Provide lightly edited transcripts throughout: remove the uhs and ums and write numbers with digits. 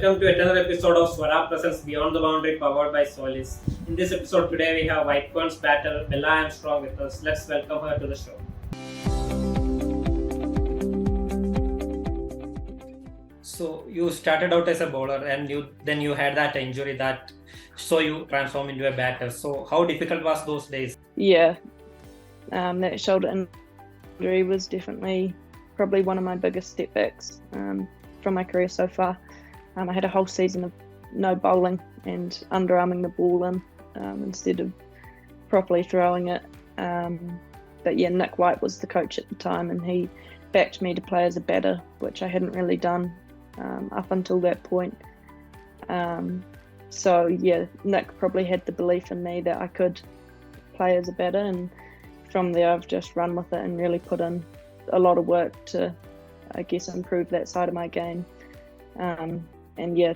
welcome to another episode of Swara Presents Beyond the Boundary powered by Solis. In this episode today we have White Ferns batter Bella Armstrong with us. Let's welcome her to the show. So you started out as a bowler and then you had that injury that so you transformed into a batter. So how difficult was those days? Yeah, that shoulder injury was definitely probably one of my biggest setbacks from my career so far. I had a whole season of no bowling and underarming the ball in instead of properly throwing it. But yeah, Nick White was the coach at the time and he backed me to play as a batter, which I hadn't really done up until that point. So yeah, Nick probably had the belief in me that I could play as a batter, and from there I've just run with it and really put in a lot of work to, I guess, improve that side of my game. And yeah,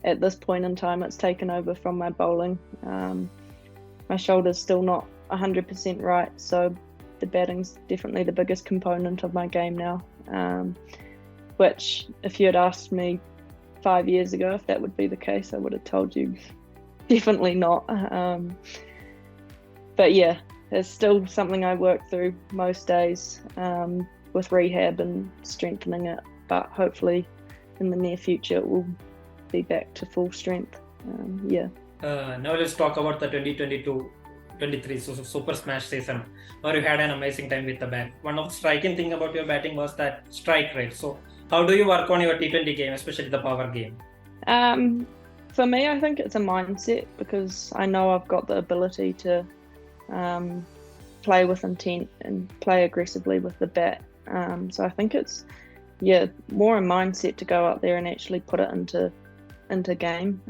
at this point in time it's taken over from my bowling. My shoulder's still not 100% right, so the batting's definitely the biggest component of my game now, which if you had asked me 5 years ago if that would be the case, I would have told you definitely not. But yeah, it's still something I work through most days with rehab and strengthening it, but hopefully in the near future it will be back to full strength. Now let's talk about the 2022-23 Super Smash season where you had an amazing time with the bat. One of the striking thing about your batting was that strike rate. So how do you work on your T20 game, especially the power game? For me, I think it's a mindset, because I know I've got the ability to play with intent and play aggressively with the bat. So I think it's more a mindset to go out there and actually put it into game.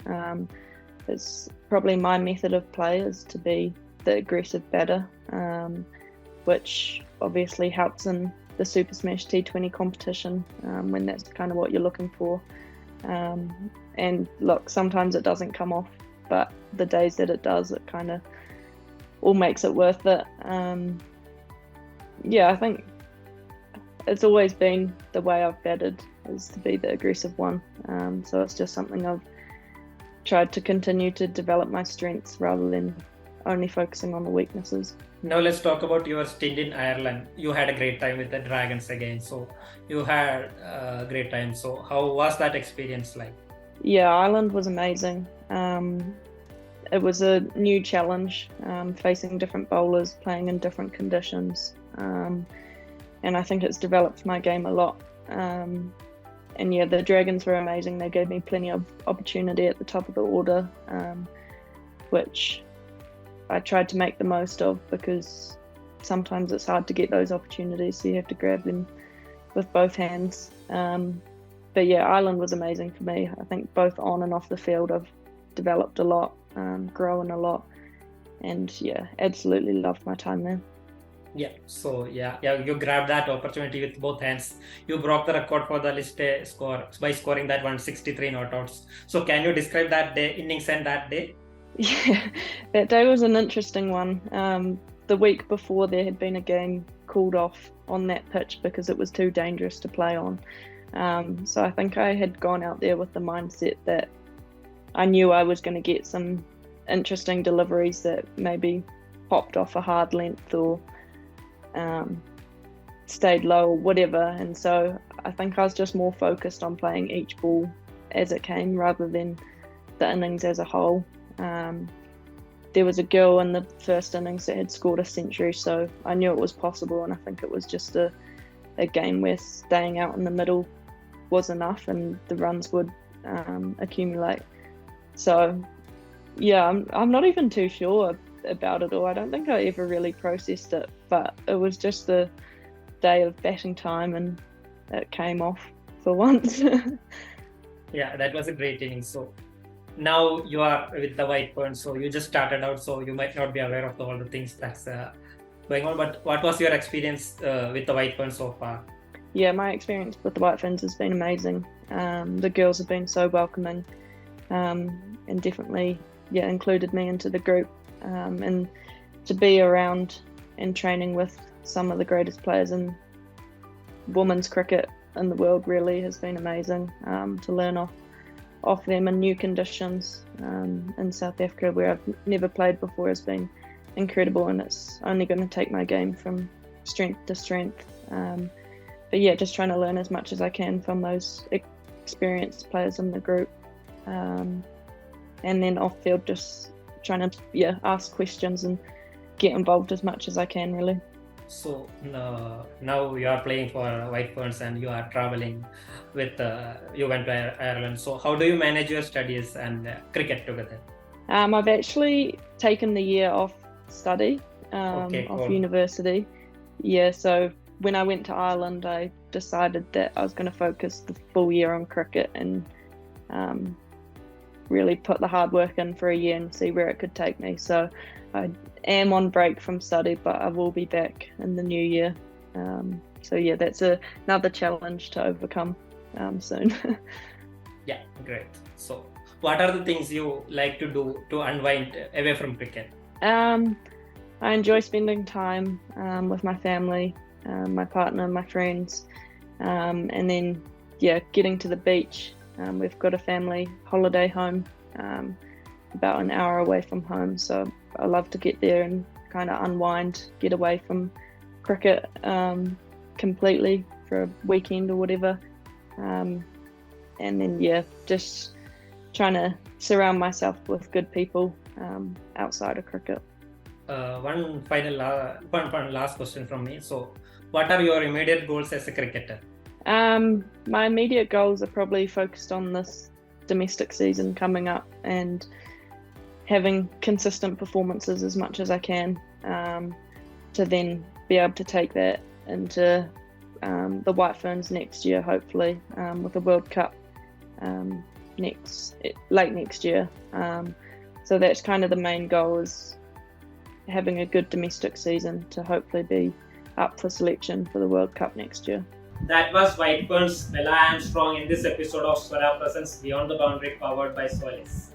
It's probably my method of play is to be the aggressive batter, which obviously helps in the Super Smash T20 competition when that's kind of what you're looking for. And look, sometimes it doesn't come off, but the days that it does, it kind of all makes it worth it. I think it's always been the way I've batted, is to be the aggressive one. So it's just something I've tried to continue to develop my strengths rather than only focusing on the weaknesses. Now let's talk about your stint in Ireland. You had a great time with the Dragons again. So you had a great time. So how was that experience like? Yeah, Ireland was amazing. It was a new challenge, facing different bowlers, playing in different conditions. And I think it's developed my game a lot. And yeah, the Dragons were amazing. They gave me plenty of opportunity at the top of the order, which I tried to make the most of, because sometimes it's hard to get those opportunities, so you have to grab them with both hands. But yeah, Ireland was amazing for me. I think both on and off the field I've developed a lot, grown a lot, and yeah, absolutely loved my time there. So you grabbed that opportunity with both hands. You broke the record for the list A score by scoring that 163 not outs. So can you describe that day, innings and that day? Yeah, that day was an interesting one. The week before there had been a game called off on that pitch because it was too dangerous to play on. So I think I had gone out there with the mindset that I knew I was going to get some interesting deliveries that maybe popped off a hard length or stayed low or whatever, and so I think I was just more focused on playing each ball as it came rather than the innings as a whole. There was a girl in the first innings that had scored a century, so I knew it was possible, and I think it was just a game where staying out in the middle was enough and the runs would accumulate. So yeah, I'm not even too sure about it all. I don't think I ever really processed it, but it was just the day of batting time and it came off for once. Yeah, that was a great inning. So now you are with the White Ferns, so you just started out, so you might not be aware of all the things that's going on, but what was your experience with the White Ferns so far? Yeah, my experience with the White Ferns has been amazing. The girls have been so welcoming, and definitely included me into the group, and to be around and training with some of the greatest players in women's cricket in the world really has been amazing, to learn off off them in new conditions in South Africa where I've never played before has been incredible, and it's only going to take my game from strength to strength. But yeah, just trying to learn as much as I can from those experienced players in the group, and then off field just trying to ask questions and get involved as much as I can, really. So now you are playing for White Ferns and you are traveling with you went to Ireland. So how do you manage your studies and cricket together? I've actually taken the year off study, off university. Yeah, so when I went to Ireland, I decided that I was going to focus the full year on cricket and really put the hard work in for a year and see where it could take me. So I am on break from study, but I will be back in the new year. So yeah, that's another challenge to overcome soon. Yeah, great. So what are the things you like to do to unwind away from cricket? I enjoy spending time with my family, my partner, my friends, and then getting to the beach. We've got a family holiday home about an hour away from home, so I love to get there and kind of unwind, get away from cricket completely for a weekend or whatever, and then just trying to surround myself with good people outside of cricket. One last question from me. So what are your immediate goals as a cricketer? My immediate goals are probably focused on this domestic season coming up and having consistent performances as much as I can, to then be able to take that into the White Ferns next year, hopefully, with the World Cup late next year. So that's kind of the main goal, is having a good domestic season to hopefully be up for selection for the World Cup next year. That was White Ferns' Bella Armstrong in this episode of Swara Presents Beyond the Boundary, powered by Solis.